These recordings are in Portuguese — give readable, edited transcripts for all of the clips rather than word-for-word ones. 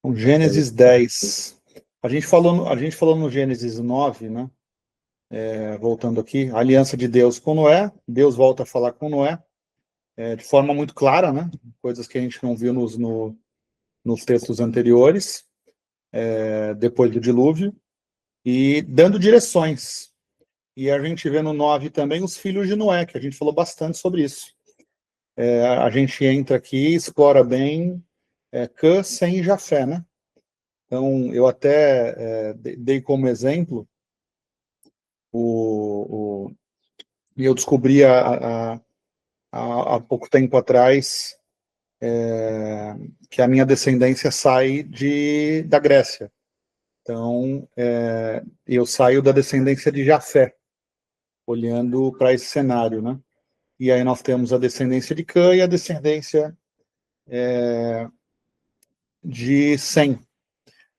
Então, Gênesis 10. A gente falou no Gênesis 9, né? Voltando aqui, a aliança de Deus com Noé. Deus volta a falar com Noé de forma muito clara, né? Coisas que a gente não viu nos textos anteriores, depois do dilúvio, e dando direções. E a gente vê no 9 também os filhos de Noé, que a gente falou bastante sobre isso. A gente entra aqui e explora bem Cã, Sem e Jafé, né? Então, eu até dei como exemplo e eu descobri há pouco tempo atrás que a minha descendência sai da Grécia. Então, eu saio da descendência de Jafé, olhando para esse cenário, né? E aí nós temos a descendência de Cã e a descendência de Sem.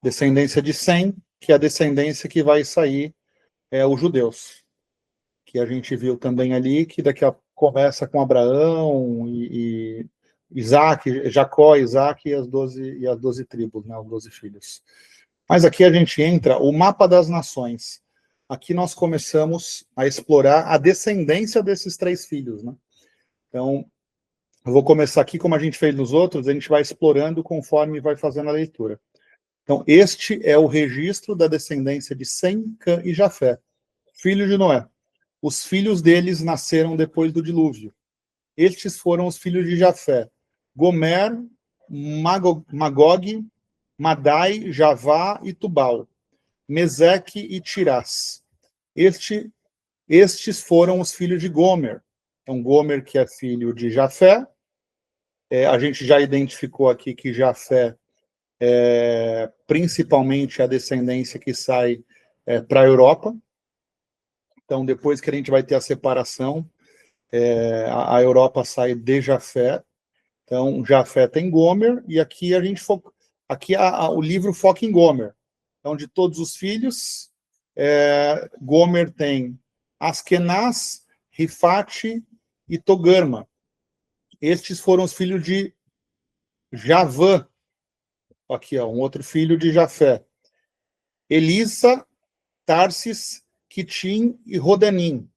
Descendência de Sem, que é a descendência que vai sair os judeus, que a gente viu também ali, que daqui a pouco começa com Abraão e Isaac, Jacó, Isaac e as 12 tribos, né, os 12 filhos. Mas aqui a gente entra o mapa das nações. Aqui nós começamos a explorar a descendência desses 3 filhos, né? Então, eu vou começar aqui, como a gente fez nos outros, a gente vai explorando conforme vai fazendo a leitura. Então, este é o registro da descendência de Sem, Cã e Jafé, filho de Noé. Os filhos deles nasceram depois do dilúvio. Estes foram os filhos de Jafé: Gomer, Magog, Madai, Javá e Tubal, Meseque e Tirás. Estes foram os filhos de Gomer. Então, Gomer, que é filho de Jafé. A gente já identificou aqui que Jafé principalmente a descendência que sai para a Europa. Então, depois que a gente vai ter a separação, a Europa sai de Jafé. Então, Jafé tem Gomer, e aqui a gente o livro foca em Gomer. Então, de todos os filhos, Gomer tem Askenaz, Rifate e Togarma. Estes foram os filhos de Javã. Aqui, um outro filho de Jafé. Elisa, Tarsis, Quitim e Rodanim.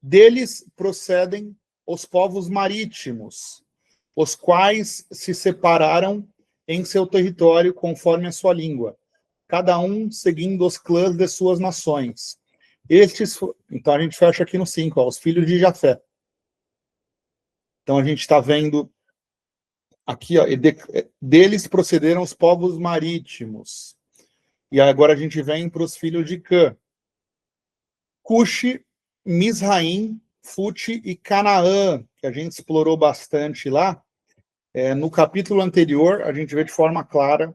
Deles procedem os povos marítimos, os quais se separaram em seu território conforme a sua língua, cada um seguindo os clãs de suas nações. Então a gente fecha aqui no 5, os filhos de Jafé. Então a gente está vendo aqui, deles procederam os povos marítimos. E agora a gente vem para os filhos de Cã. Cuxi, Misraim, Fute e Canaã, que a gente explorou bastante lá. No capítulo anterior, a gente vê de forma clara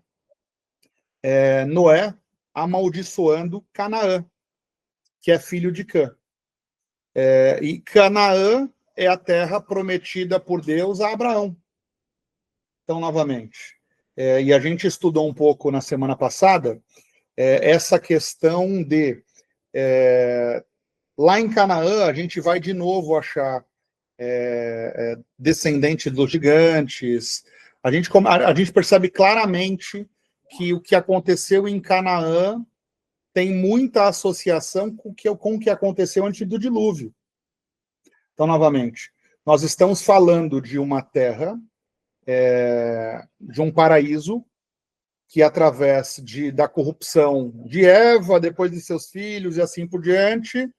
Noé amaldiçoando Canaã, que é filho de Cã. E Canaã é a terra prometida por Deus a Abraão. Então, novamente, e a gente estudou um pouco na semana passada essa questão de lá em Canaã, a gente vai de novo achar descendente dos gigantes. A gente percebe claramente que o que aconteceu em Canaã tem muita associação com o que aconteceu antes do dilúvio. Então, novamente, nós estamos falando de uma terra, de um paraíso, que através da corrupção de Eva, depois de seus filhos e assim por diante,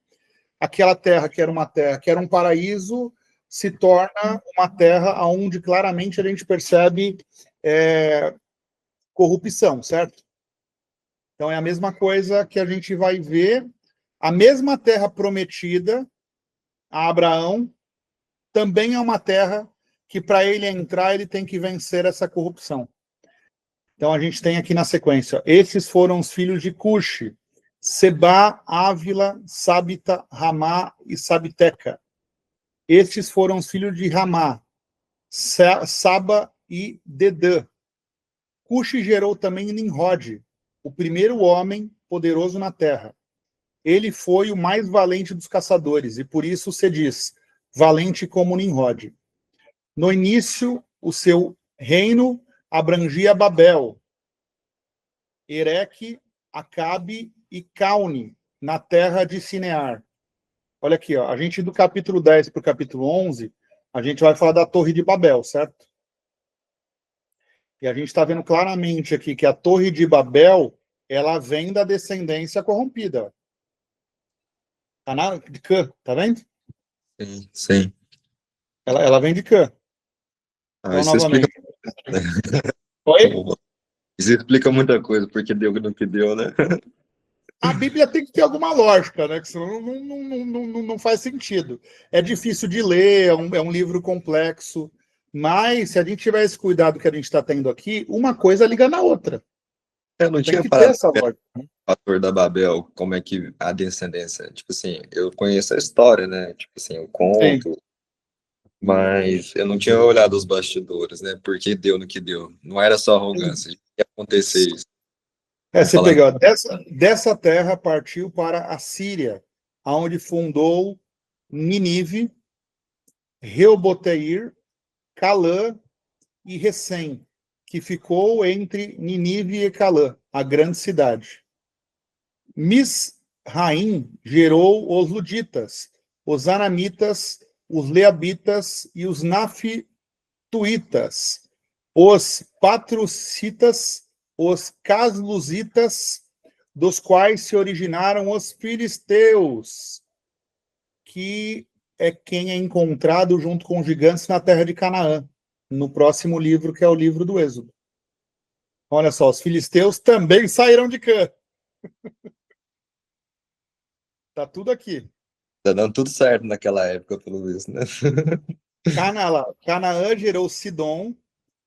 aquela terra que era um paraíso, se torna uma terra onde claramente a gente percebe corrupção, certo? Então é a mesma coisa que a gente vai ver, a mesma terra prometida a Abraão, também é uma terra que para ele entrar, ele tem que vencer essa corrupção. Então a gente tem aqui na sequência, esses foram os filhos de Cuxi: Seba, Ávila, Sabita, Ramá e Sabiteca. Estes foram os filhos de Ramá: Saba e Dedã. Cuxi gerou também Nimrod, o primeiro homem poderoso na terra. Ele foi o mais valente dos caçadores, e por isso se diz, valente como Nimrod. No início, o seu reino abrangia Babel, Ereque, Acabe e Caune, na terra de Sinear. Olha aqui, ó, a gente do capítulo 10 para o capítulo 11, a gente vai falar da Torre de Babel, certo? E a gente está vendo claramente aqui que a Torre de Babel, ela vem da descendência corrompida. De Cã, tá vendo? Sim, sim. Ela vem de Cã. Então, Isso explica. novamente. Oi? Isso explica muita coisa, porque deu no que deu, né? A Bíblia tem que ter alguma lógica, né? Que senão não faz sentido. É difícil de ler, é um livro complexo, mas se a gente tiver esse cuidado que a gente está tendo aqui, uma coisa liga na outra. Eu não Tem tinha que ter parado essa o lógica. fator da Babel, como é que a descendência. Tipo assim, eu conheço a história, né? Tipo assim, o Sim. conto, mas eu não tinha olhado os bastidores, né? Porque deu no que deu. Não era só arrogância, ia acontecer isso. Vamos Você falar pegou, dessa terra partiu para a Síria, onde fundou Ninive, Reoboteir, Calã e Recém, que ficou entre Ninive e Calã, a grande cidade. Misraim gerou os luditas, os anamitas, os leabitas e os naftuitas, os patrucitas, os casluzitas, dos quais se originaram os filisteus, que é quem é encontrado junto com os gigantes na terra de Canaã, no próximo livro, que é o livro do Êxodo. Olha só, os filisteus também saíram de Cã. Tá tudo aqui. tá dando tudo certo naquela época, pelo visto, né? Canaã gerou Sidom,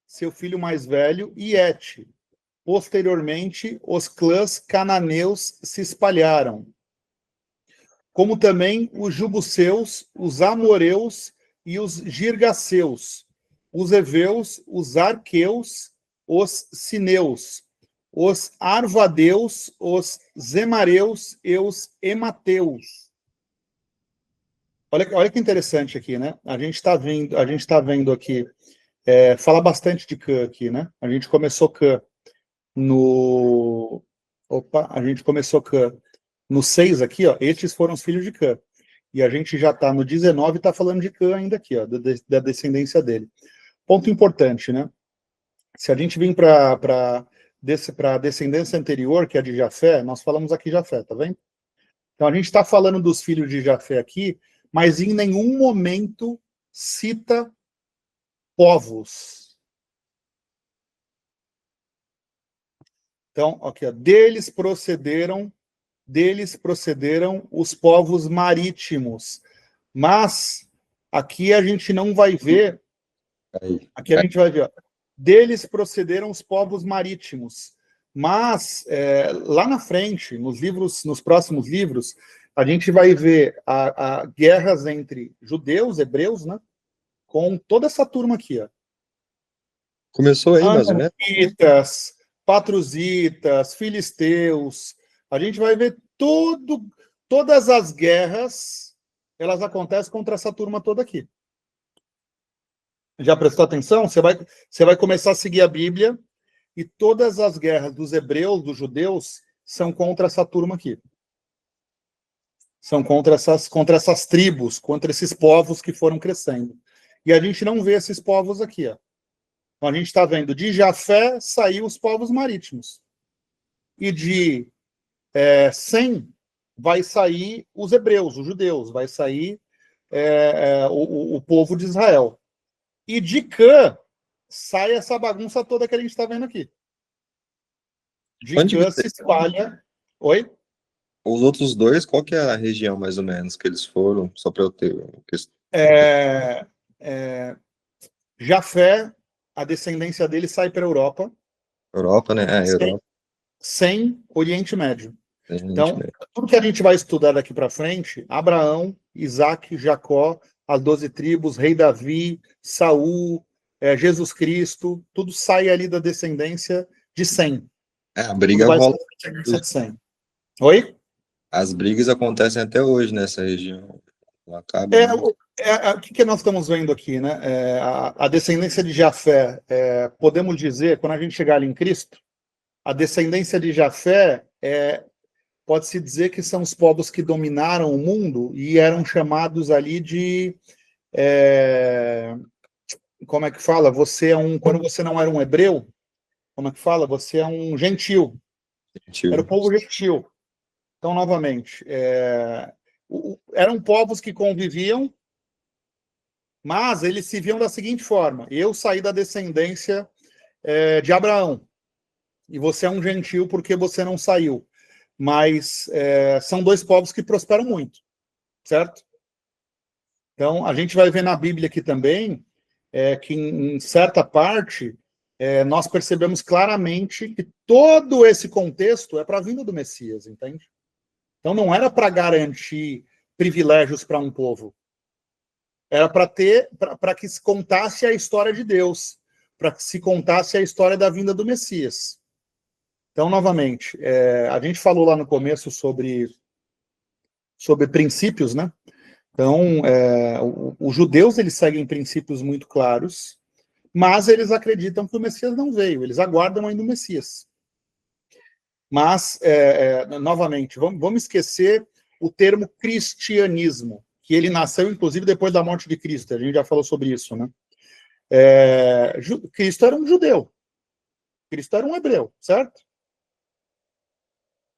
seu filho mais velho, e Et. Posteriormente, os clãs cananeus se espalharam, como também os jubuseus, os amoreus e os girgaceus, os heveus, os arqueus, os sineus, os arvadeus, os zemareus e os emateus. Olha que interessante aqui, né? A gente está vendo aqui, fala bastante de Cã aqui, né? A gente começou Cã no... Opa, a gente começou Cã no 6 aqui, ó, estes foram os filhos de Cã. E a gente já está no 19 e está falando de Cã ainda aqui, ó, da descendência dele. Ponto importante, né? Se a gente vir para a descendência anterior, que é de Jafé, nós falamos aqui Jafé, tá vendo? Então a gente está falando dos filhos de Jafé aqui, mas em nenhum momento cita povos. Então, aqui, ó, deles procederam os povos marítimos. Mas aqui a gente não vai ver, aqui a gente vai ver, ó, deles procederam os povos marítimos. Mas lá na frente, nos próximos livros, a gente vai ver a guerras entre judeus, hebreus, né, com toda essa turma aqui, ó. Começou aí, mais ou menos? Anamitas, patruzitas, filisteus. A gente vai ver todas as guerras, elas acontecem contra essa turma toda aqui. Já prestou atenção? Você vai começar a seguir a Bíblia e todas as guerras dos hebreus, dos judeus, são contra essa turma aqui. São contra essas tribos, contra esses povos que foram crescendo. E a gente não vê esses povos aqui, ó. Então, a gente está vendo, de Jafé saiu os povos marítimos. E de Sem vai sair os hebreus, os judeus, vai sair o povo de Israel. E de Cã sai essa bagunça toda que a gente está vendo aqui. De Cã se espalha... Oi? Os outros dois, qual que é a região, mais ou menos, que eles foram? Só para eu ter... Jafé, a descendência dele sai para a Europa. Europa, né? Europa. Sem Oriente Médio. Então, tudo que a gente vai estudar daqui para frente, Abraão, Isaac, Jacó, as 12 tribos, rei Davi, Saul, Jesus Cristo, tudo sai ali da descendência de Sem. A briga rola. De Sem. Oi? As brigas acontecem até hoje nessa região. Não acaba. O que nós estamos vendo aqui, né? A descendência de Jafé, podemos dizer, quando a gente chegar ali em Cristo, A descendência de Jafé pode-se dizer que são os povos que dominaram o mundo e eram chamados ali de... como é que fala? Quando você não era um hebreu, como é que fala? Você é um gentil. Era o povo gentil. Então, novamente, eram povos que conviviam, mas eles se viam da seguinte forma: eu saí da descendência de Abraão, e você é um gentil porque você não saiu. Mas são dois povos que prosperam muito, certo? Então, a gente vai ver na Bíblia aqui também que, em certa parte, nós percebemos claramente que todo esse contexto é para a vinda do Messias, entende? Então, não era para garantir privilégios para um povo. Era para que se contasse a história de Deus, para que se contasse a história da vinda do Messias. Então, novamente, a gente falou lá no começo sobre princípios, né? Então, os judeus, eles seguem princípios muito claros, mas eles acreditam que o Messias não veio, eles aguardam ainda o Messias. Mas, novamente, vamos esquecer o termo cristianismo, que ele nasceu, inclusive, depois da morte de Cristo. A gente já falou sobre isso, né? Cristo era um judeu. Cristo era um hebreu, certo?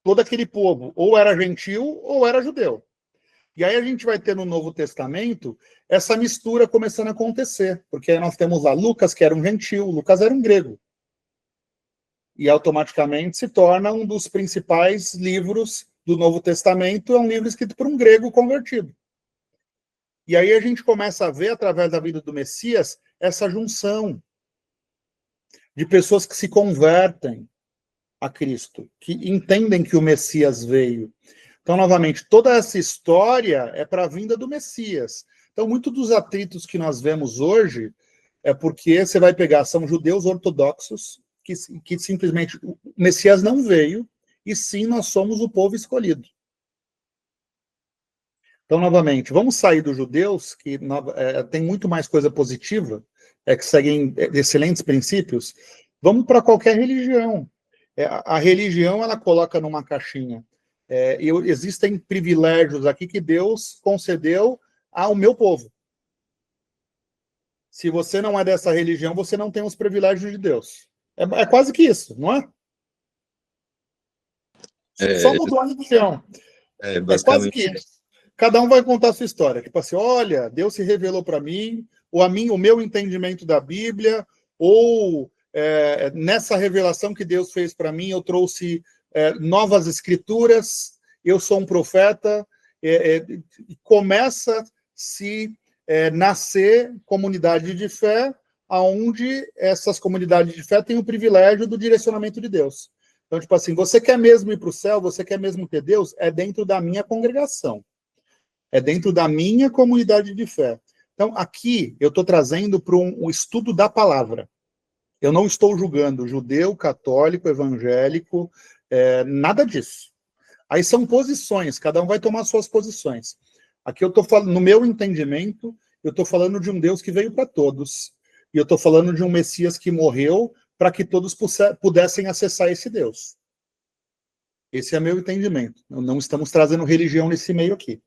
Todo aquele povo ou era gentil ou era judeu. E aí a gente vai ter no Novo Testamento essa mistura começando a acontecer, porque aí nós temos lá Lucas, que era um gentil, Lucas era um grego. E automaticamente se torna um dos principais livros do Novo Testamento, é um livro escrito por um grego convertido. E aí a gente começa a ver, através da vida do Messias, essa junção de pessoas que se convertem a Cristo, que entendem que o Messias veio. Então, novamente, toda essa história é para a vinda do Messias. Então, muitos dos atritos que nós vemos hoje é porque você vai pegar, são judeus ortodoxos, que simplesmente o Messias não veio, e sim nós somos o povo escolhido. Então, novamente, vamos sair dos judeus, que tem muito mais coisa positiva, que seguem excelentes princípios, vamos para qualquer religião. A religião, ela coloca numa caixinha. Existem privilégios aqui que Deus concedeu ao meu povo. Se você não é dessa religião, você não tem os privilégios de Deus. É quase que isso, não é? Somos uma religião. É quase que isso. Cada um vai contar a sua história. Tipo assim, olha, Deus se revelou para mim, ou o meu entendimento da Bíblia, ou nessa revelação que Deus fez para mim, eu trouxe novas escrituras, eu sou um profeta, começa a se nascer comunidade de fé, onde essas comunidades de fé têm o privilégio do direcionamento de Deus. Então, tipo assim, você quer mesmo ir para o céu, você quer mesmo ter Deus, é dentro da minha congregação. É dentro da minha comunidade de fé. Então, aqui, eu estou trazendo para um estudo da palavra. Eu não estou julgando judeu, católico, evangélico, nada disso. Aí são posições, cada um vai tomar suas posições. Aqui eu estou falando, no meu entendimento, eu estou falando de um Deus que veio para todos. E eu estou falando de um Messias que morreu para que todos pudessem acessar esse Deus. Esse é meu entendimento. Não estamos trazendo religião nesse meio aqui.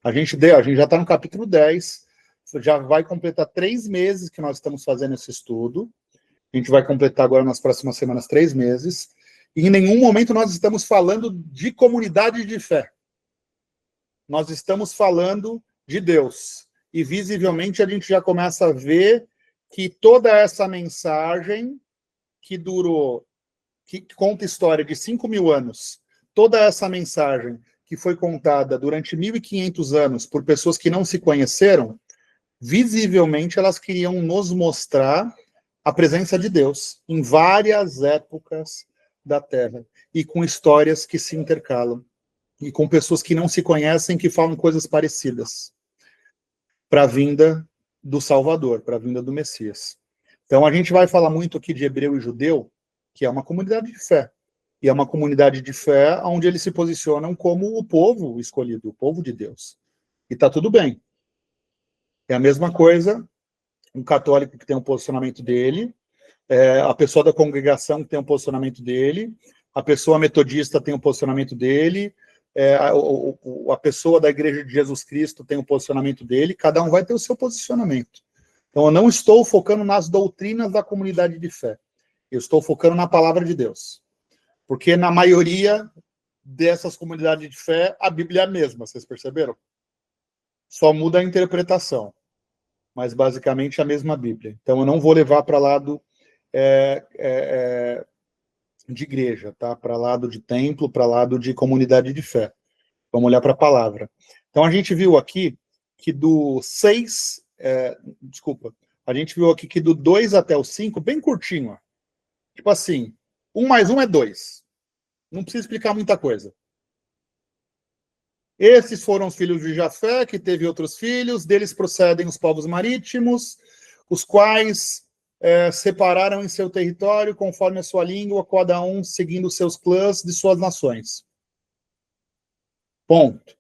A gente já está no capítulo 10, já vai completar 3 meses que nós estamos fazendo esse estudo. A gente vai completar agora nas próximas semanas 3 meses. E em nenhum momento nós estamos falando de comunidade de fé. Nós estamos falando de Deus. E visivelmente a gente já começa a ver que toda essa mensagem que conta a história de 5.000 anos, toda essa mensagem que foi contada durante 1.500 anos por pessoas que não se conheceram, visivelmente elas queriam nos mostrar a presença de Deus em várias épocas da Terra, e com histórias que se intercalam, e com pessoas que não se conhecem, que falam coisas parecidas, para a vinda do Salvador, para a vinda do Messias. Então a gente vai falar muito aqui de hebreu e judeu, que é uma comunidade de fé. E é uma comunidade de fé onde eles se posicionam como o povo escolhido, o povo de Deus. E está tudo bem. É a mesma coisa, um católico que tem um posicionamento dele, a pessoa da congregação tem um posicionamento dele, a pessoa metodista tem um posicionamento dele, a pessoa da Igreja de Jesus Cristo tem um posicionamento dele, cada um vai ter o seu posicionamento. Então, eu não estou focando nas doutrinas da comunidade de fé, eu estou focando na palavra de Deus. Porque na maioria dessas comunidades de fé, a Bíblia é a mesma, vocês perceberam? Só muda a interpretação, mas basicamente a mesma Bíblia. Então, eu não vou levar para lado de igreja, tá? Para lado de templo, para lado de comunidade de fé. Vamos olhar para a palavra. Então, a gente viu aqui que do 6, a gente viu aqui que do 2 até o 5, bem curtinho, ó. Tipo assim, 1 mais 1 é 2. Não precisa explicar muita coisa. Esses foram os filhos de Jafé, que teve outros filhos, deles procedem os povos marítimos, os quais separaram em seu território, conforme a sua língua, cada um seguindo os seus clãs de suas nações. Ponto.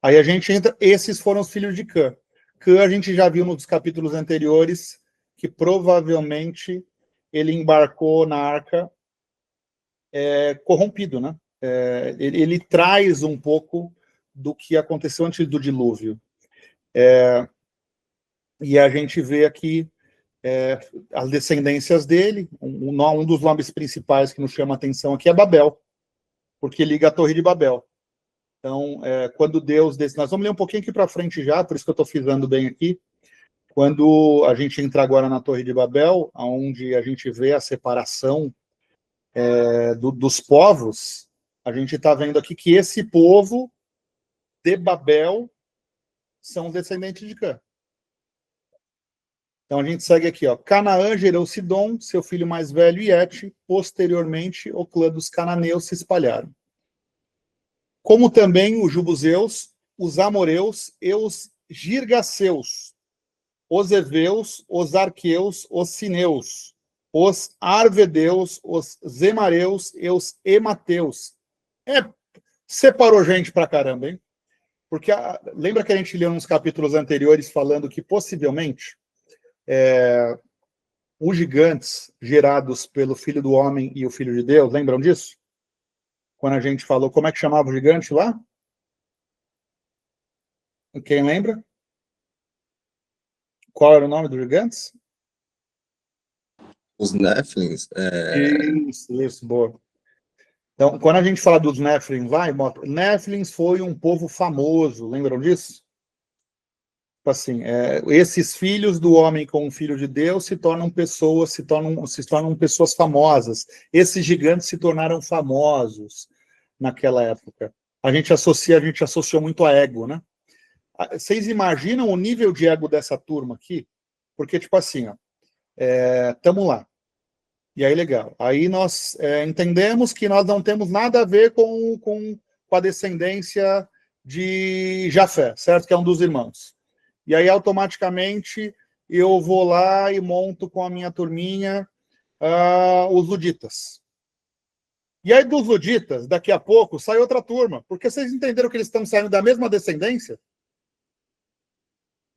Aí a gente entra, esses foram os filhos de Cã. Cã a gente já viu nos capítulos anteriores, que provavelmente ele embarcou na arca corrompido, né? Ele traz um pouco do que aconteceu antes do dilúvio. E a gente vê aqui as descendências dele. Um dos nomes principais que nos chama a atenção aqui é Babel, porque liga a Torre de Babel. Então, quando Deus... Nós vamos ler um pouquinho aqui para frente já, por isso que eu estou frisando bem aqui. Quando a gente entra agora na Torre de Babel, onde a gente vê a separação dos povos, a gente está vendo aqui que esse povo de Babel são os descendentes de Cã. Então a gente segue aqui, ó. Canaã gerou Sidom, seu filho mais velho, e Et. Posteriormente, o clã dos cananeus se espalharam. Como também os Jubuseus, os Amoreus e os Girgaceus, os Eveus, os Arqueus, os Sineus, os Arvedeus, os Zemareus e os Emateus. Separou gente pra caramba, hein? Porque lembra que a gente leu nos capítulos anteriores falando que possivelmente os gigantes gerados pelo Filho do Homem e o Filho de Deus, lembram disso? Quando a gente falou, como é que chamava o gigante lá? Quem lembra? Qual era o nome dos gigantes? Os Néfilins. Isso, boa. Então, quando a gente fala dos Néfilins lá, Néfilins foi um povo famoso, lembram disso? Tipo assim, esses filhos do homem com o filho de Deus se tornam pessoas famosas. Esses gigantes se tornaram famosos naquela época. A gente associou muito a ego, né? Vocês imaginam o nível de ego dessa turma aqui? Porque, tipo assim, ó, tamo lá. E aí, legal. Aí nós entendemos que nós não temos nada a ver com a descendência de Jafé, certo? Que é um dos irmãos. E aí, automaticamente, eu vou lá e monto com a minha turminha os luditas. E aí, dos luditas, daqui a pouco, sai outra turma. Porque vocês entenderam que eles estão saindo da mesma descendência?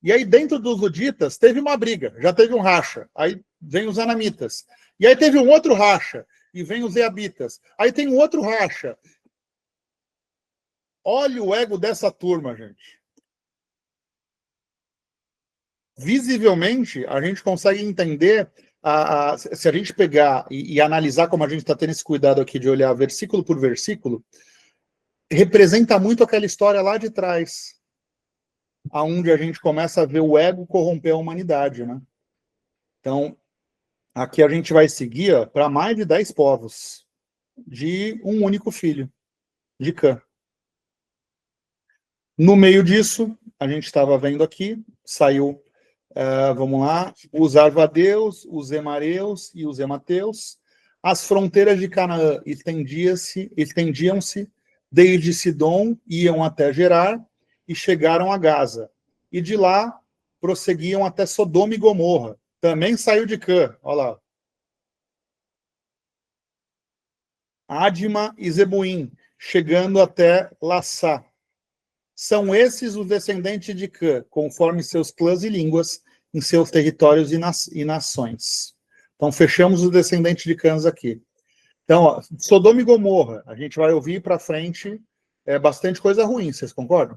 E aí, dentro dos luditas, teve uma briga. Já teve um racha. Aí vem os anamitas. E aí teve um outro racha. E vem os eabitas. Aí tem um outro racha. Olha o ego dessa turma, gente. Visivelmente, a gente consegue entender, se a gente pegar e analisar como a gente está tendo esse cuidado aqui de olhar versículo por versículo, representa muito aquela história lá de trás, aonde a gente começa a ver o ego corromper a humanidade, né? Então, aqui a gente vai seguir para mais de 10 povos, de um único filho, de Cã. No meio disso, a gente estava vendo aqui, saiu... vamos lá, os Arvadeus, os Emareus e os Emateus. As fronteiras de Canaã estendiam-se desde Sidom, iam até Gerar e chegaram a Gaza. E de lá prosseguiam até Sodoma e Gomorra. Também saiu de Cã, olha lá. Adma e Zebuim, chegando até Lassá. São esses os descendentes de Cã, conforme seus clãs e línguas, em seus territórios e nações. Então, fechamos os descendentes de Cã aqui. Então, ó, Sodoma e Gomorra, a gente vai ouvir para frente bastante coisa ruim, vocês concordam?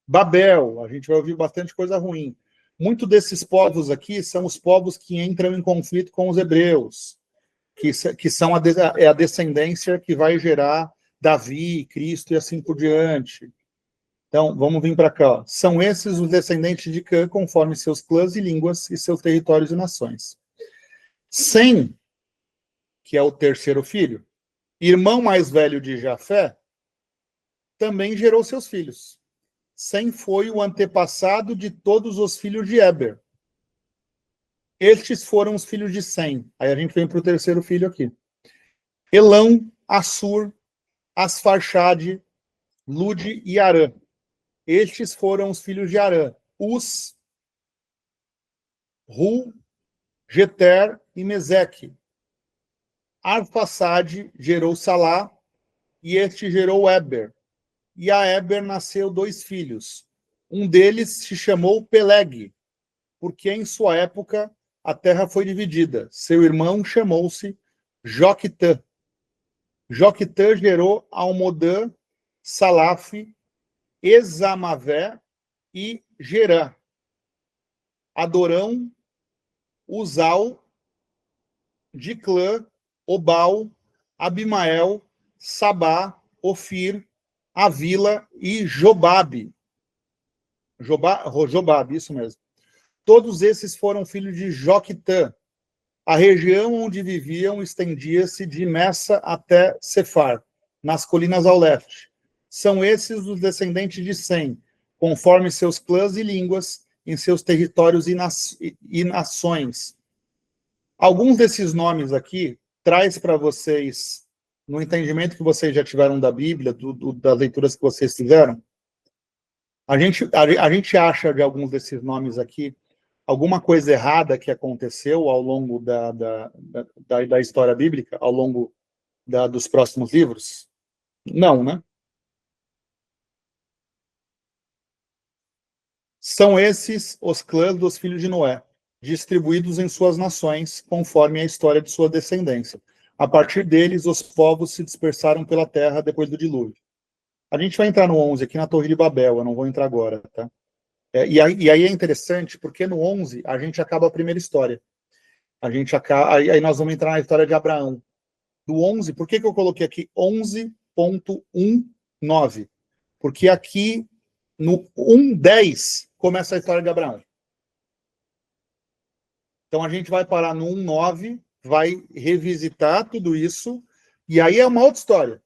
Babel, a gente vai ouvir bastante coisa ruim. Muitos desses povos aqui são os povos que entram em conflito com os hebreus, que são a descendência que vai gerar Davi, Cristo e assim por diante. Então, vamos vir para cá. Ó. São esses os descendentes de Cã, conforme seus clãs e línguas e seus territórios e nações. Sem, que é o terceiro filho, irmão mais velho de Jafé, também gerou seus filhos. Sem foi o antepassado de todos os filhos de Eber. Estes foram os filhos de Sem. Aí a gente vem para o terceiro filho aqui. Elão, Assur, Asfarchade, Lude e Arã. Estes foram os filhos de Arã. Uz, Ru, Geter e Meseque. Arfaxade gerou Salá, e este gerou Eber. E a Eber nasceu 2 filhos. Um deles se chamou Peleg, porque em sua época a terra foi dividida. Seu irmão chamou-se Joquitã. Joquitã gerou Almodã, Salaf, Examavé e Gerã. Adorão, Uzal, Diclã, Obal, Abimael, Sabá, Ofir, Avila e Jobabe. Jobabe, isso mesmo. Todos esses foram filhos de Joquitã. A região onde viviam estendia-se de Messa até Sefar, nas colinas ao leste. São esses os descendentes de Sem, conforme seus clãs e línguas, em seus territórios e nações. Alguns desses nomes aqui traz para vocês, no entendimento que vocês já tiveram da Bíblia, das leituras que vocês fizeram, a gente acha de alguns desses nomes aqui alguma coisa errada que aconteceu ao longo da história bíblica, ao longo dos próximos livros? Não, né? São esses os clãs dos filhos de Noé, distribuídos em suas nações, conforme a história de sua descendência. A partir deles, os povos se dispersaram pela terra depois do dilúvio. A gente vai entrar no 11 aqui na Torre de Babel, eu não vou entrar agora, tá? E aí é interessante, porque no 11 a gente acaba a primeira história. Aí nós vamos entrar na história de Abraão. Do 11, por que eu coloquei aqui 11.19? Porque aqui, no 1.10, começa a história de Abraão. Então a gente vai parar no 1.9, vai revisitar tudo isso, e aí é uma outra história.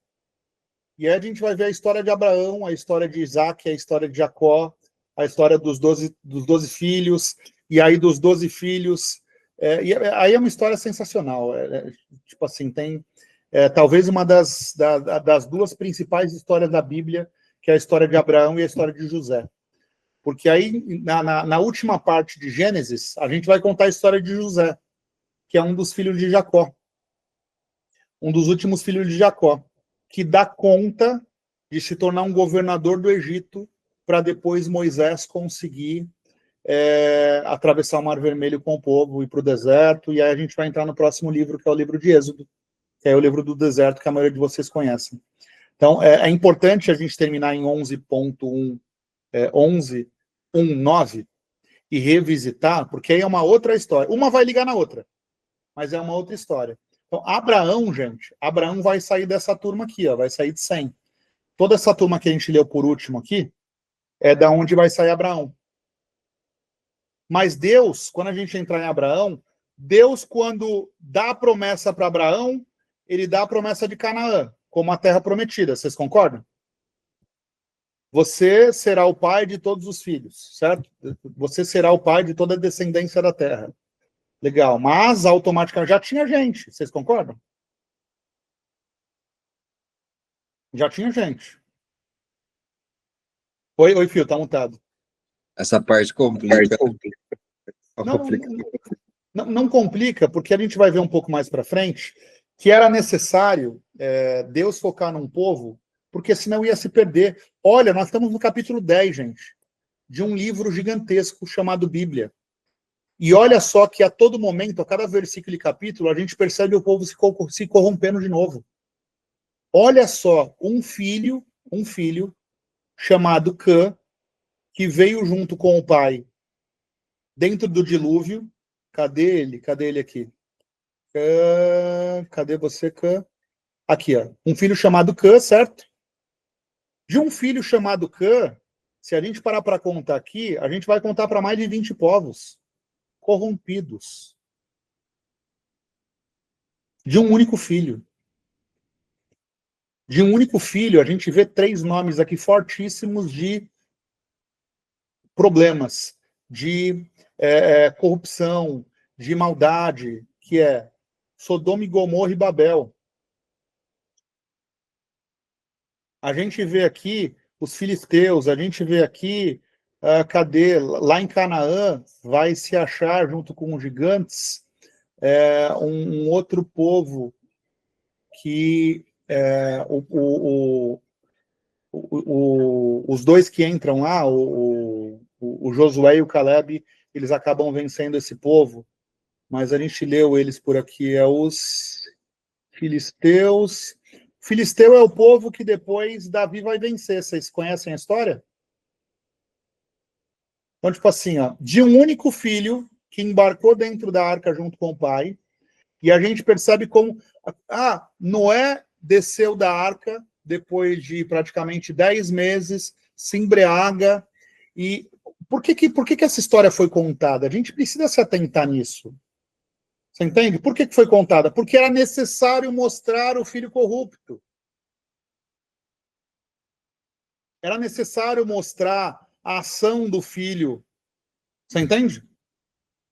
E aí a gente vai ver a história de Abraão, a história de Isaac, a história de Jacó, a história dos 12 filhos, e aí dos 12 filhos. Aí é uma história sensacional. Tipo assim, tem talvez uma das 2 principais histórias da Bíblia, que é a história de Abraão e a história de José. Porque aí, na última parte de Gênesis, a gente vai contar a história de José, que é um dos filhos de Jacó. Um dos últimos filhos de Jacó, que dá conta de se tornar um governador do Egito, para depois Moisés conseguir atravessar o Mar Vermelho com o povo, ir para o deserto, e aí a gente vai entrar no próximo livro, que é o livro de Êxodo, que é o livro do deserto, que a maioria de vocês conhecem. Então, é importante a gente terminar em 11.19 e revisitar, porque aí é uma outra história. Uma vai ligar na outra, mas é uma outra história. Então, Abraão, gente, Abraão vai sair dessa turma aqui, ó, vai sair de Sem. Toda essa turma que a gente leu por último aqui, é da onde vai sair Abraão. Mas Deus, quando a gente entrar em Abraão, Deus, quando dá a promessa para Abraão, ele dá a promessa de Canaã, como a terra prometida. Vocês concordam? Você será o pai de todos os filhos, certo? Você será o pai de toda a descendência da terra. Legal. Mas, automaticamente, já tinha gente. Vocês concordam? Já tinha gente. Oi, Fio, tá mutado. Essa parte complica. Não complica, porque a gente vai ver um pouco mais para frente que era necessário Deus focar num povo, porque senão ia se perder. Olha, nós estamos no capítulo 10, gente, de um livro gigantesco chamado Bíblia. E olha só que a todo momento, a cada versículo e capítulo, a gente percebe o povo se corrompendo de novo. Olha só, um filho chamado Cã, que veio junto com o pai dentro do dilúvio. Cadê ele? Cadê ele aqui? Cadê você, Cã? Aqui, ó. Um filho chamado Cã, certo? De um filho chamado Cã, se a gente parar para contar aqui, a gente vai contar para mais de 20 povos corrompidos. De um único filho. De um único filho, a gente vê 3 nomes aqui fortíssimos de problemas, de corrupção, de maldade, que é Sodoma e Gomorra e Babel. A gente vê aqui os filisteus, a gente vê aqui, cadê? Lá em Canaã, vai se achar, junto com os gigantes, um outro povo que os dois que entram lá, o Josué e o Caleb, eles acabam vencendo esse povo, mas a gente leu eles por aqui, os filisteus. Filisteu é o povo que depois Davi vai vencer. Vocês conhecem a história? Então, tipo assim, ó, de um único filho que embarcou dentro da arca junto com o pai, e a gente percebe como Noé desceu da arca depois de praticamente 10 meses, se embriaga. E por que essa história foi contada? A gente precisa se atentar nisso. Você entende? Por que foi contada? Porque era necessário mostrar o filho corrupto. Era necessário mostrar a ação do filho. Você entende?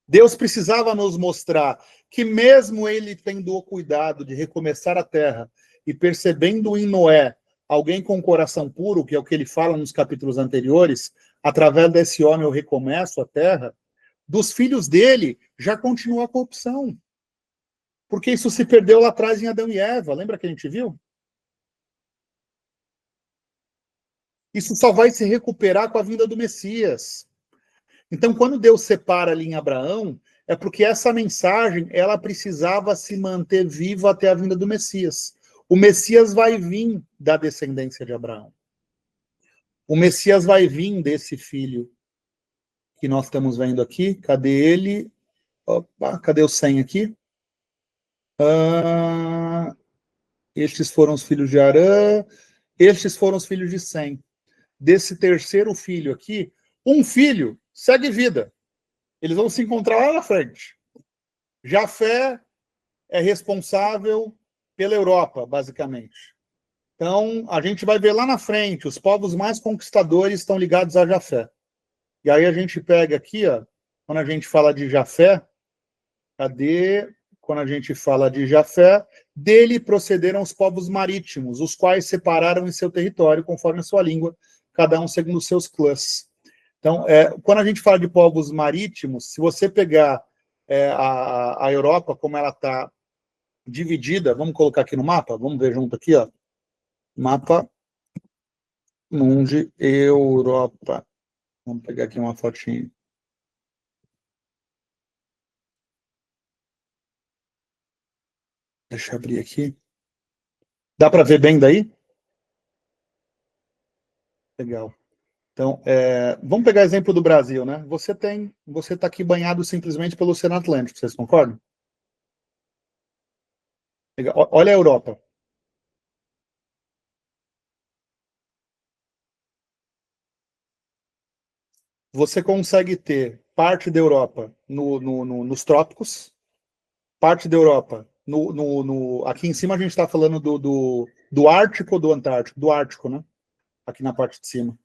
Deus precisava nos mostrar que mesmo ele tendo o cuidado de recomeçar a terra e percebendo em Noé alguém com coração puro, que é o que ele fala nos capítulos anteriores, através desse homem eu recomeço a terra, dos filhos dele já continua a corrupção. Porque isso se perdeu lá atrás em Adão e Eva. Lembra que a gente viu? Isso só vai se recuperar com a vinda do Messias. Então, quando Deus separa ali em Abraão, é porque essa mensagem ela precisava se manter viva até a vinda do Messias. O Messias vai vir da descendência de Abraão. O Messias vai vir desse filho que nós estamos vendo aqui. Cadê ele? Opa, cadê o 100 aqui? Estes foram os filhos de Arã. Estes foram os filhos de Sem. Desse terceiro filho aqui, um filho segue vida. Eles vão se encontrar lá na frente. Jafé é responsável pela Europa, basicamente. Então, a gente vai ver lá na frente, os povos mais conquistadores estão ligados a Jafé. E aí a gente pega aqui, ó, quando a gente fala de Jafé, cadê? Quando a gente fala de Jafé, dele procederam os povos marítimos, os quais separaram em seu território, conforme a sua língua, cada um segundo os seus clãs. Então, quando a gente fala de povos marítimos, se você pegar a Europa, como ela está dividida, vamos colocar aqui no mapa, vamos ver junto aqui, ó, mapa Mundi Europa. Vamos pegar aqui uma fotinha. Deixa eu abrir aqui. Dá para ver bem daí? Legal. Então, vamos pegar exemplo do Brasil, né? Você está aqui banhado simplesmente pelo Oceano Atlântico, vocês concordam? Legal. Olha a Europa. Você consegue ter parte da Europa nos trópicos, parte da Europa aqui em cima a gente está falando do Ártico ou do Antártico? Do Ártico, né? Aqui na parte de cima.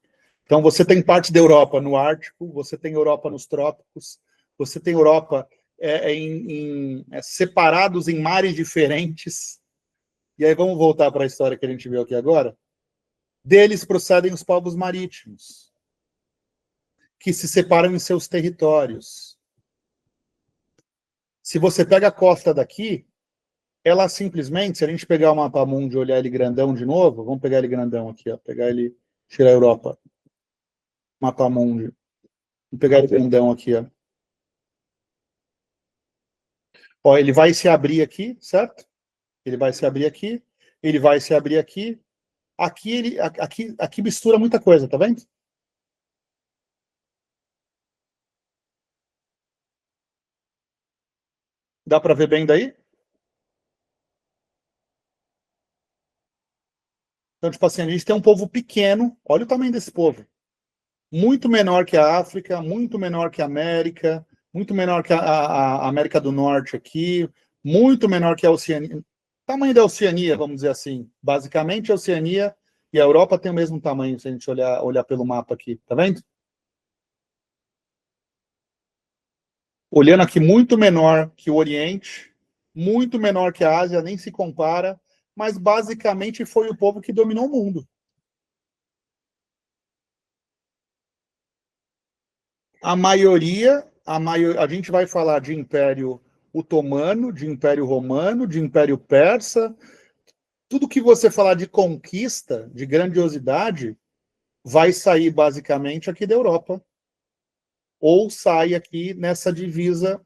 Então, você tem parte da Europa no Ártico, você tem Europa nos trópicos, você tem Europa separados em mares diferentes. E aí, vamos voltar para a história que a gente viu aqui agora. Deles procedem os povos marítimos, que se separam em seus territórios. Se você pega a costa daqui, ela simplesmente, se a gente pegar o mapa mundo e olhar ele grandão de novo, vamos pegar ele grandão aqui, ó, pegar ele, tirar a Europa. Mapa mundo. Vou pegar ele grandão aqui, ó. Ó, ele vai se abrir aqui, certo? Ele vai se abrir aqui, ele vai se abrir aqui. Aqui mistura muita coisa, tá vendo? Dá para ver bem daí? Então, tipo assim, a gente tem um povo pequeno, olha o tamanho desse povo. Muito menor que a África, muito menor que a América, muito menor que a América do Norte aqui, muito menor que a Oceania. Tamanho da Oceania, vamos dizer assim. Basicamente, a Oceania e a Europa têm o mesmo tamanho, se a gente olhar pelo mapa aqui, tá vendo? Olhando aqui, muito menor que o Oriente, muito menor que a Ásia, nem se compara, mas basicamente foi o povo que dominou o mundo. A gente vai falar de Império Otomano, de Império Romano, de Império Persa. Tudo que você falar de conquista, de grandiosidade, vai sair basicamente aqui da Europa. Ou sai aqui nessa divisa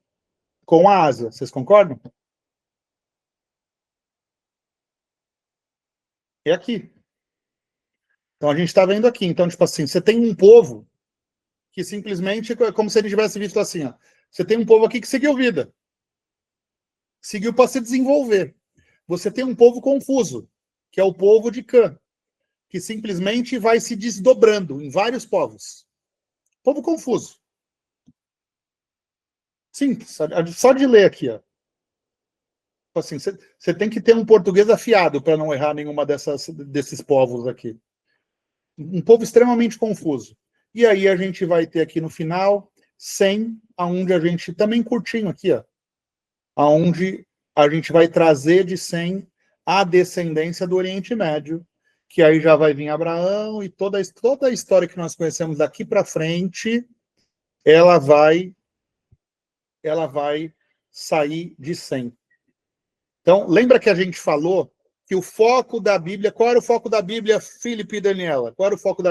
com a Ásia. Vocês concordam? É aqui. Então a gente está vendo aqui. Então, tipo assim, você tem um povo que simplesmente é como se ele tivesse visto assim, ó. Você tem um povo aqui que seguiu vida. Seguiu para se desenvolver. Você tem um povo confuso, que é o povo de Cã, que simplesmente vai se desdobrando em vários povos. Povo confuso. Simples, só de ler aqui, ó. Assim, você tem que ter um português afiado para não errar nenhuma desses povos aqui. Um povo extremamente confuso. E aí a gente vai ter aqui no final 100, aonde a gente também curtinho aqui, ó, aonde a gente vai trazer de 100 a descendência do Oriente Médio, que aí já vai vir Abraão e toda a história que nós conhecemos daqui para frente, ela vai sair de 100. Então, lembra que a gente falou que o foco da Bíblia, qual era o foco da Bíblia, Filipe e Daniela? Qual era o foco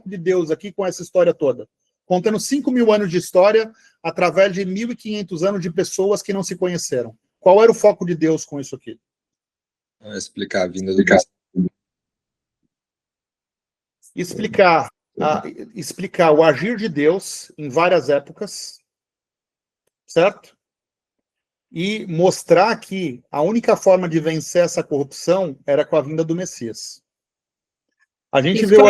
de Deus aqui com essa história toda? Contando 5.000 anos de história, através de 1.500 anos de pessoas que não se conheceram. Qual era o foco de Deus com isso aqui? Explicar a vinda do Cristo. Explicar o agir de Deus em várias épocas, certo? E mostrar que a única forma de vencer essa corrupção era com a vinda do Messias. A gente vê o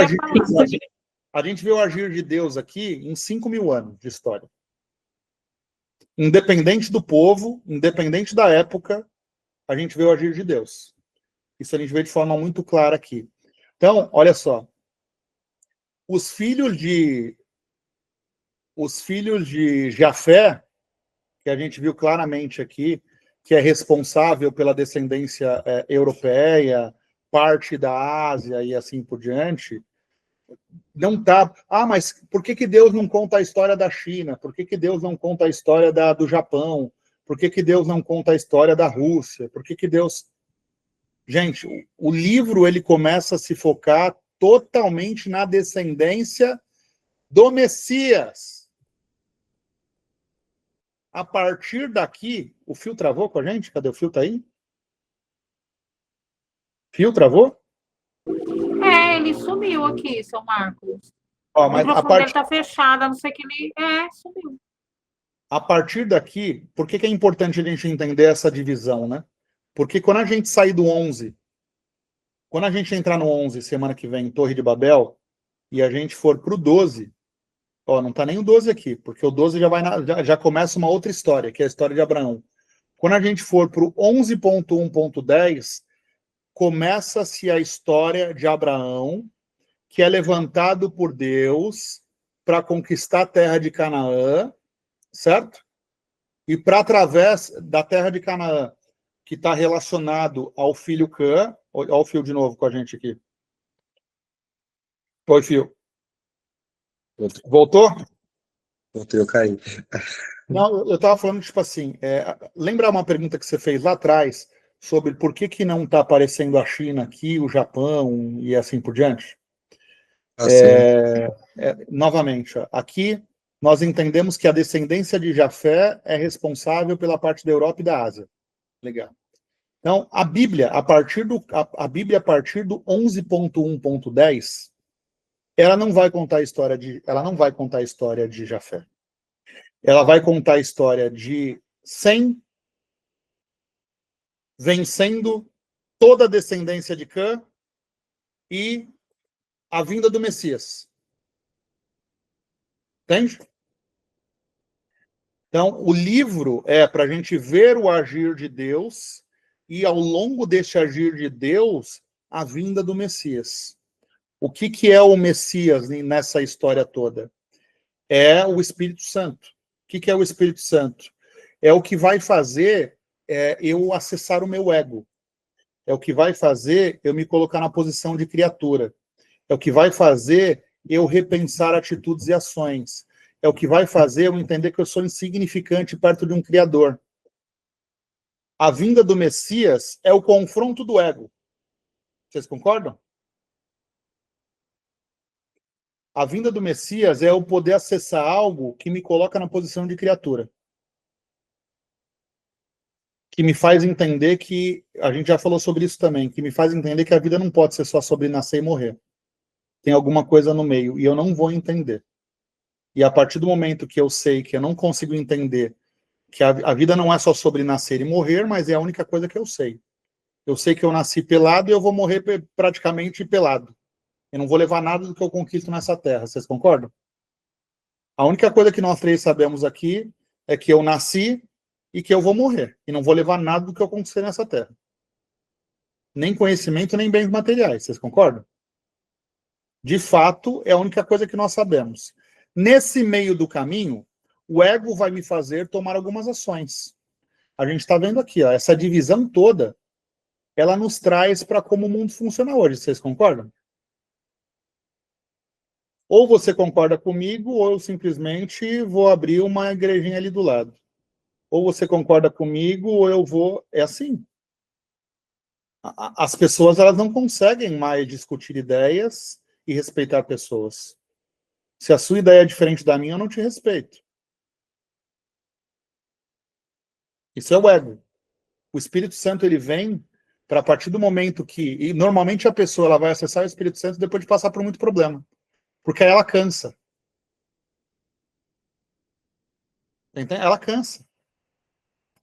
agir de Deus aqui em 5.000 anos de história. Independente do povo, independente da época, a gente vê o agir de Deus. Isso a gente vê de forma muito clara aqui. Então, olha só. Os filhos de Jafé, que a gente viu claramente aqui, que é responsável pela descendência europeia, parte da Ásia e assim por diante, não tá. Mas por que Deus não conta a história da China? Por que Deus não conta a história do Japão? Por que Deus não conta a história da Rússia? Por que Deus... Gente, o livro ele começa a se focar totalmente na descendência do Messias. A partir daqui, o fio travou com a gente? Cadê o fio? Tá aí? Fio travou? Ele sumiu aqui, seu Marcos. Ó, O mas microfone dele tá fechado, a não ser que ele... sumiu. A partir daqui, por que é importante a gente entender essa divisão, né? Porque quando a gente sair do 11, quando a gente entrar no 11 semana que vem, em Torre de Babel, e a gente for pro 12, ó, não tá nem o 12 aqui, porque o 12 já começa uma outra história, que é a história de Abraão. Quando a gente for pro 11.1.10, começa-se a história de Abraão, que é levantado por Deus para conquistar a terra de Canaã, certo? E para através da terra de Canaã, que está relacionado ao filho Cã. Olha o fio de novo com a gente aqui. Oi, fio. Voltou? Voltei, eu caí. Não, eu estava falando, tipo assim, lembra uma pergunta que você fez lá atrás sobre por que não está aparecendo a China aqui, o Japão e assim por diante? Assim. Novamente, ó, aqui nós entendemos que a descendência de Jafé é responsável pela parte da Europa e da Ásia. Legal. Então, a Bíblia, a partir do 11.1.10, ela não vai contar a história de Jafé. Ela vai contar a história de Sem vencendo toda a descendência de Cã e a vinda do Messias. Entende? Então, o livro é para a gente ver o agir de Deus e, ao longo deste agir de Deus, a vinda do Messias. O que é o Messias nessa história toda? É o Espírito Santo. O que é o Espírito Santo? É o que vai fazer eu acessar o meu ego. É o que vai fazer eu me colocar na posição de criatura. É o que vai fazer eu repensar atitudes e ações. É o que vai fazer eu entender que eu sou insignificante perto de um Criador. A vinda do Messias é o confronto do ego. Vocês concordam? A vinda do Messias é eu poder acessar algo que me coloca na posição de criatura. Que me faz entender que, a gente já falou sobre isso também, que me faz entender que a vida não pode ser só sobre nascer e morrer. Tem alguma coisa no meio, e eu não vou entender. E a partir do momento que eu sei que eu não consigo entender que a vida não é só sobre nascer e morrer, mas é a única coisa que eu sei. Eu sei que eu nasci pelado e eu vou morrer praticamente pelado. Eu não vou levar nada do que eu conquisto nessa terra. Vocês concordam? A única coisa que nós três sabemos aqui é que eu nasci e que eu vou morrer. E não vou levar nada do que eu conquistei nessa terra. Nem conhecimento, nem bens materiais. Vocês concordam? De fato, é a única coisa que nós sabemos. Nesse meio do caminho, o ego vai me fazer tomar algumas ações. A gente está vendo aqui, ó, essa divisão toda, ela nos traz para como o mundo funciona hoje. Vocês concordam? Ou você concorda comigo, ou eu simplesmente vou abrir uma igrejinha ali do lado. Ou você concorda comigo, ou eu vou... É assim. As pessoas, elas não conseguem mais discutir ideias e respeitar pessoas. Se a sua ideia é diferente da minha, eu não te respeito. Isso é o ego. O Espírito Santo, ele vem para, a partir do momento que... E normalmente a pessoa ela vai acessar o Espírito Santo depois de passar por muito problema. Porque aí ela cansa. Entende? Ela cansa.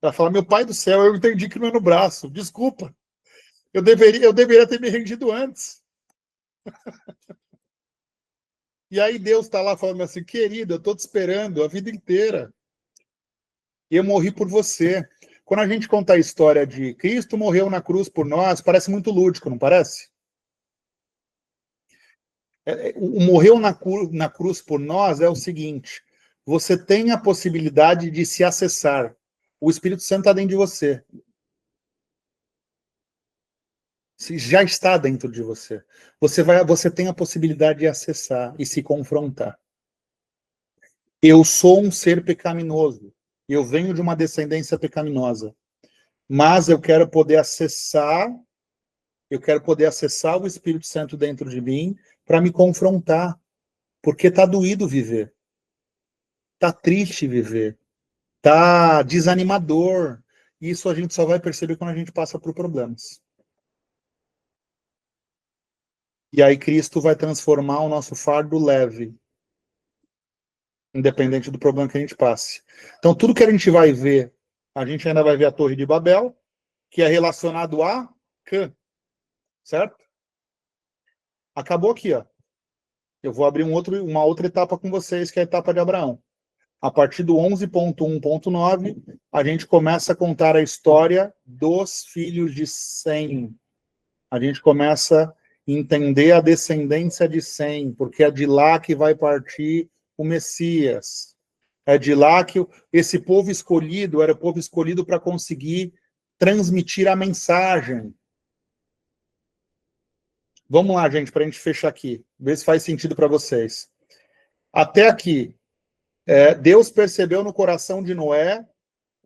Ela fala, meu pai do céu, eu entendi que não é no braço. Desculpa. Eu deveria ter me rendido antes. E aí Deus está lá falando assim, querido, eu estou te esperando a vida inteira. E eu morri por você. Quando a gente conta a história de Cristo morreu na cruz por nós, parece muito lúdico, não parece? O morreu na cruz por nós é o seguinte, você tem a possibilidade de se acessar. O Espírito Santo está dentro de você. Já está dentro de você. Você tem a possibilidade de acessar e se confrontar. Eu sou um ser pecaminoso. Eu venho de uma descendência pecaminosa. Mas eu quero poder acessar o Espírito Santo dentro de mim para me confrontar. Porque está doído viver. Está triste viver. Está desanimador. Isso a gente só vai perceber quando a gente passa por problemas. E aí Cristo vai transformar o nosso fardo leve, independente do problema que a gente passe. Então, tudo que a gente vai ver, a gente ainda vai ver a Torre de Babel, que é relacionado a Cã, certo? Acabou aqui, ó. Eu vou abrir uma outra etapa com vocês, que é a etapa de Abraão. A partir do 11.1.9, a gente começa a contar a história dos filhos de Sem. A gente começa a entender a descendência de Sem, porque é de lá que vai partir o Messias. É de lá que esse povo escolhido era o povo escolhido para conseguir transmitir a mensagem. Vamos lá, gente, para a gente fechar aqui. Ver se faz sentido para vocês. Até aqui, Deus percebeu no coração de Noé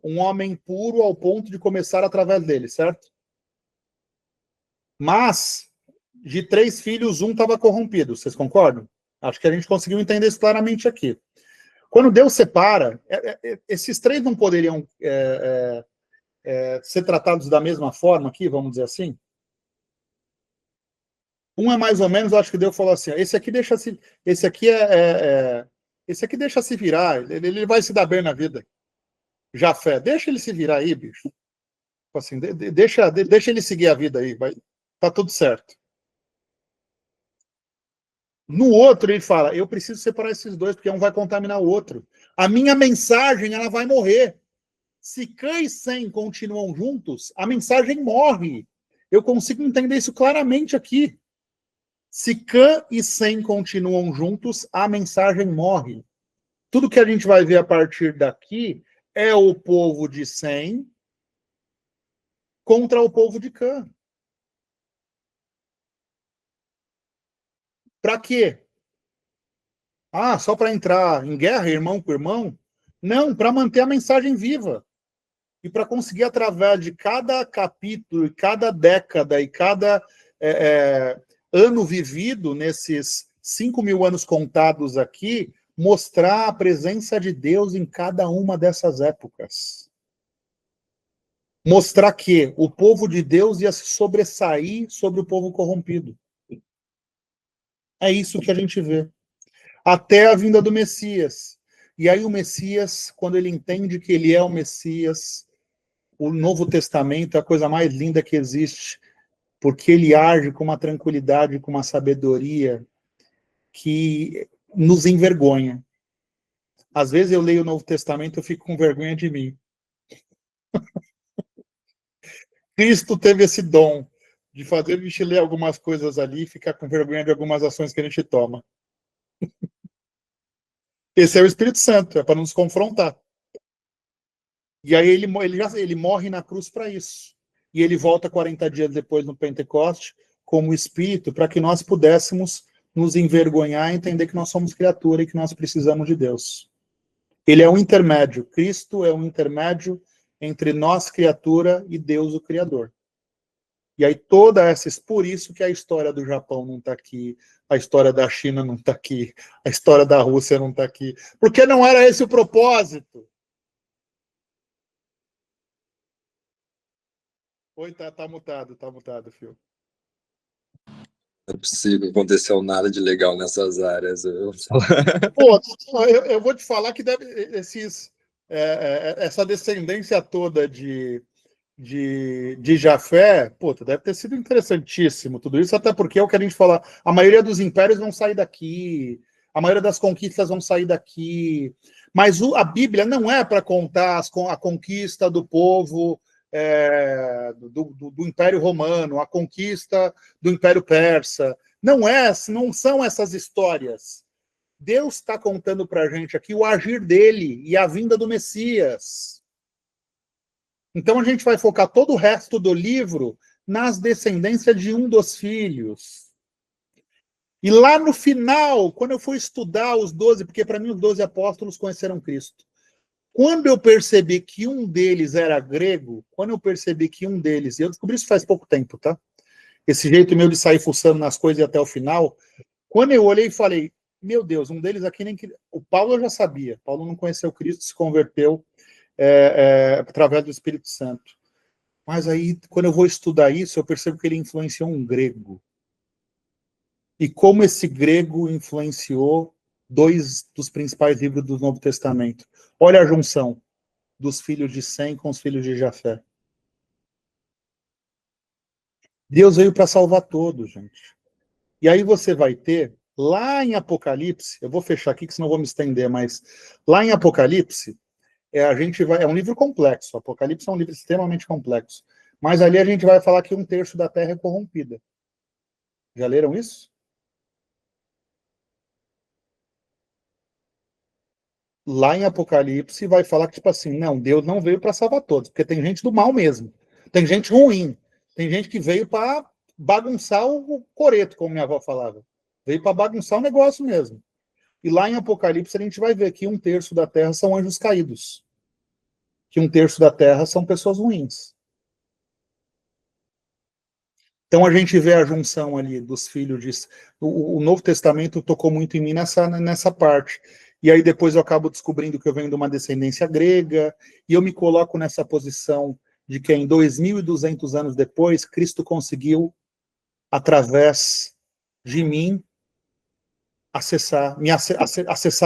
um homem puro ao ponto de começar através dele, certo? Mas, de 3 filhos, um estava corrompido. Vocês concordam? Acho que a gente conseguiu entender isso claramente aqui. Quando Deus separa, esses três não poderiam ser tratados da mesma forma aqui, vamos dizer assim? Um é mais ou menos, acho que Deus falou assim, esse aqui deixa se virar, ele vai se dar bem na vida. Jafé, deixa ele se virar aí, bicho. Assim, deixa ele seguir a vida aí, tá tudo certo. No outro, ele fala, eu preciso separar esses dois, porque um vai contaminar o outro. A minha mensagem, ela vai morrer. Se Cã e Sem continuam juntos, a mensagem morre. Eu consigo entender isso claramente aqui. Se Cã e Sem continuam juntos, a mensagem morre. Tudo que a gente vai ver a partir daqui é o povo de Sem contra o povo de Cã. Para quê? Ah, só para entrar em guerra, irmão com irmão? Não, para manter a mensagem viva. E para conseguir, através de cada capítulo, e cada década, e cada ano vivido, nesses 5.000 anos contados aqui, mostrar a presença de Deus em cada uma dessas épocas. Mostrar que o povo de Deus ia se sobressair sobre o povo corrompido. É isso que a gente vê. Até a vinda do Messias. E aí o Messias, quando ele entende que ele é o Messias, o Novo Testamento é a coisa mais linda que existe, porque ele age com uma tranquilidade, com uma sabedoria que nos envergonha. Às vezes eu leio o Novo Testamento e eu fico com vergonha de mim. Cristo teve esse dom de fazer a gente ler algumas coisas ali e ficar com vergonha de algumas ações que a gente toma. Esse é o Espírito Santo, é para nos confrontar. E aí ele morre na cruz para isso. E ele volta 40 dias depois no Pentecoste como Espírito para que nós pudéssemos nos envergonhar e entender que nós somos criatura e que nós precisamos de Deus. Ele é um intermédio. Cristo é um intermédio entre nós, criatura, e Deus, o Criador. E aí por isso que a história do Japão não está aqui, a história da China não está aqui, a história da Rússia não está aqui, porque não era esse o propósito. Oi, tá mutado, Fio. Não é possível, aconteceu nada de legal nessas áreas. Pô, eu vou te falar que essa descendência toda de Jafé, pô, deve ter sido interessantíssimo tudo isso, até porque é o que a gente fala, a maioria dos impérios vão sair daqui, a maioria das conquistas vão sair daqui, mas a Bíblia não é para contar a conquista do povo do Império Romano, a conquista do Império Persa, não são essas histórias. Deus está contando para a gente aqui o agir dele e a vinda do Messias. Então a gente vai focar todo o resto do livro nas descendências de um dos filhos. E lá no final, quando eu fui estudar os 12, porque para mim os 12 apóstolos conheceram Cristo. Quando eu percebi que um deles era grego, e eu descobri isso faz pouco tempo, tá? Esse jeito meu de sair fuçando nas coisas e até o final, quando eu olhei e falei, meu Deus, um deles aqui nem que... O Paulo eu já sabia, Paulo não conheceu Cristo, se converteu através do Espírito Santo. Mas aí, quando eu vou estudar isso, eu percebo que ele influenciou um grego. E como esse grego influenciou 2 dos principais livros do Novo Testamento. Olha a junção dos filhos de Sem com os filhos de Jafé. Deus veio para salvar todos, gente. E aí você vai ter, lá em Apocalipse, eu vou fechar aqui, que senão eu vou me estender, mas lá em Apocalipse, é um livro complexo. Apocalipse é um livro extremamente complexo. Mas ali a gente vai falar que 1/3 da terra é corrompida. Já leram isso? Lá em Apocalipse vai falar que, tipo assim, não, Deus não veio para salvar todos, porque tem gente do mal mesmo. Tem gente ruim. Tem gente que veio para bagunçar o coreto, como minha avó falava. Veio para bagunçar o negócio mesmo. E lá em Apocalipse a gente vai ver que 1/3 da terra são anjos caídos. Que 1/3 da terra são pessoas ruins. Então a gente vê a junção ali dos filhos de... O Novo Testamento tocou muito em mim nessa parte. e aí depois eu acabo descobrindo que eu venho de uma descendência grega, e eu me coloco nessa posição de que em 2.200 anos depois, Cristo conseguiu, através de mim, acessar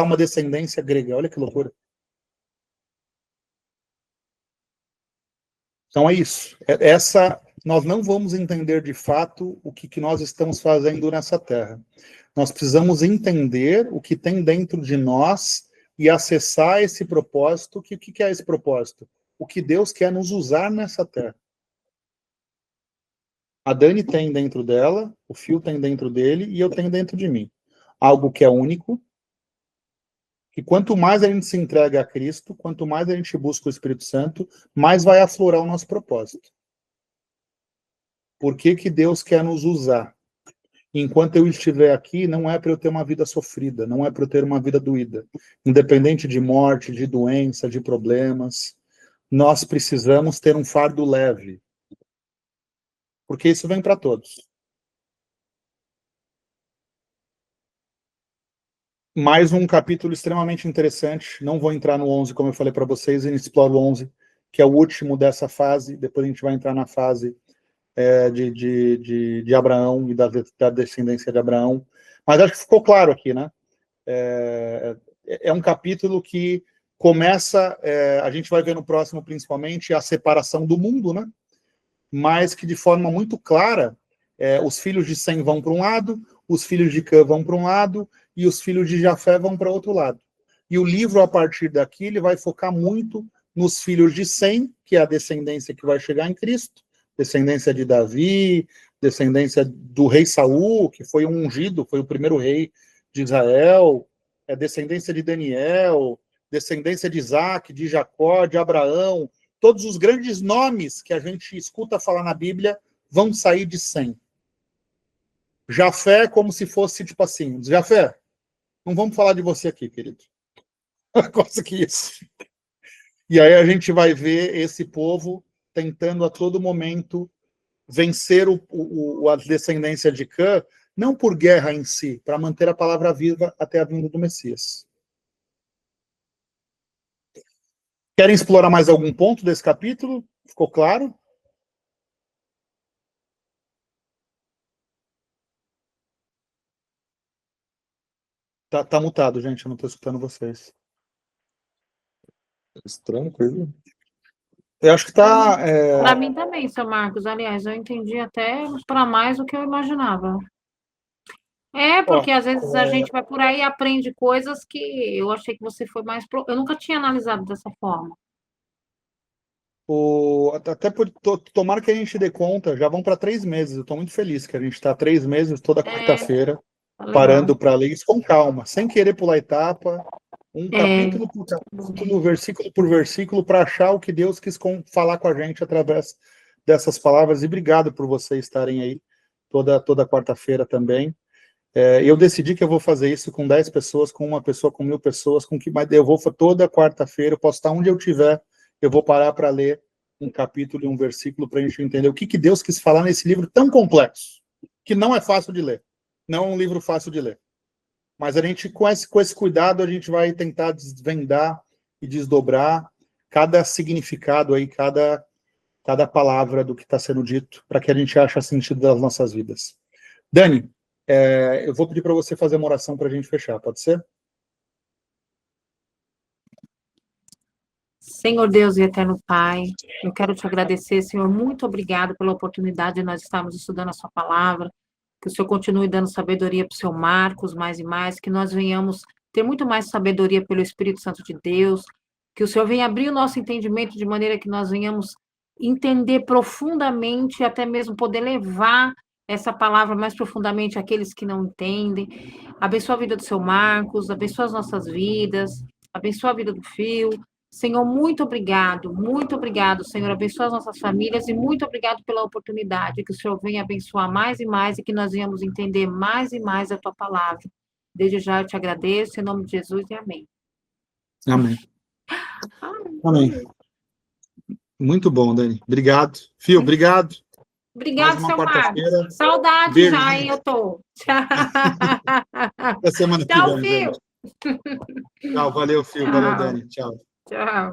uma descendência grega. Olha que loucura. Então é isso. Nós não vamos entender de fato o que nós estamos fazendo nessa terra. Nós precisamos entender o que tem dentro de nós e acessar esse propósito. O que é esse propósito? O que Deus quer nos usar nessa terra. A Dani tem dentro dela, o Phil tem dentro dele e eu tenho dentro de mim. Algo que é único, que quanto mais a gente se entrega a Cristo, quanto mais a gente busca o Espírito Santo, mais vai aflorar o nosso propósito. Por que Deus quer nos usar? Enquanto eu estiver aqui, não é para eu ter uma vida sofrida, não é para eu ter uma vida doída. Independente de morte, de doença, de problemas, nós precisamos ter um fardo leve. Porque isso vem para todos. Mais um capítulo extremamente interessante. Não vou entrar no 11, como eu falei para vocês, e exploro o 11, que é o último dessa fase. Depois a gente vai entrar na fase de Abraão e da descendência de Abraão. Mas acho que ficou claro aqui, né? É um capítulo que começa, a gente vai ver no próximo, principalmente, a separação do mundo, né? Mas que de forma muito clara, os filhos de Sem vão para um lado, os filhos de Cã vão para um lado, e os filhos de Jafé vão para outro lado. E o livro, a partir daqui, ele vai focar muito nos filhos de Sem, que é a descendência que vai chegar em Cristo, descendência de Davi, descendência do rei Saul, que foi um ungido, foi o primeiro rei de Israel, descendência de Daniel, descendência de Isaac, de Jacó, de Abraão. Todos os grandes nomes que a gente escuta falar na Bíblia vão sair de Sem. Jafé, como se fosse, tipo assim, Jafé, não vamos falar de você aqui, querido. Coisa que isso. E aí a gente vai ver esse povo tentando a todo momento vencer a descendência de Cã, não por guerra em si, para manter a palavra viva até a vinda do Messias. Querem explorar mais algum ponto desse capítulo? Ficou claro? Tá mutado, gente, eu não estou escutando vocês. Tranquilo. Eu acho que tá... Para mim também, seu Marcos. Aliás, eu entendi até para mais do que eu imaginava. Porque às vezes a gente vai por aí e aprende coisas que eu achei que você foi mais... Eu nunca tinha analisado dessa forma. Tomara que a gente dê conta, já vão para 3 meses, eu estou muito feliz que a gente está 3 meses, toda quarta-feira, parando para ler isso com calma, sem querer pular etapa, capítulo por capítulo, versículo por versículo, para achar o que Deus quis falar com a gente através dessas palavras, e obrigado por vocês estarem aí toda quarta-feira também. Eu decidi que eu vou fazer isso com 10 pessoas, com 1 pessoa, com 1.000 pessoas, mas eu vou toda quarta-feira, eu posso estar onde eu estiver, eu vou parar para ler um capítulo e um versículo para a gente entender o que Deus quis falar nesse livro tão complexo, que não é fácil de ler. Não é um livro fácil de ler. Mas a gente, com esse cuidado, a gente vai tentar desvendar e desdobrar cada significado aí, cada palavra do que está sendo dito, para que a gente ache sentido das nossas vidas. Dani, eu vou pedir para você fazer uma oração para a gente fechar, pode ser? Senhor Deus e eterno Pai, eu quero te agradecer, Senhor, muito obrigado pela oportunidade de nós estarmos estudando a sua palavra, que o Senhor continue dando sabedoria para o seu Marcos, mais e mais, que nós venhamos ter muito mais sabedoria pelo Espírito Santo de Deus, que o Senhor venha abrir o nosso entendimento de maneira que nós venhamos entender profundamente, até mesmo poder levar essa palavra mais profundamente àqueles que não entendem. Abençoa a vida do seu Marcos, abençoa as nossas vidas, abençoa a vida do Fio. Senhor, muito obrigado, Senhor, abençoa as nossas famílias e muito obrigado pela oportunidade, que o Senhor venha abençoar mais e mais e que nós venhamos entender mais e mais a tua palavra. Desde já eu te agradeço, em nome de Jesus e amém. Amém. Amém. Muito bom, Dani. Obrigado. Fio, obrigado. Obrigado, seu Marcos. Saudade. Beijo, já, hein, eu tô. Até semana que vem, Fio. gente. Tchau, valeu, Fio. Valeu, Dani. Tchau. Tchau.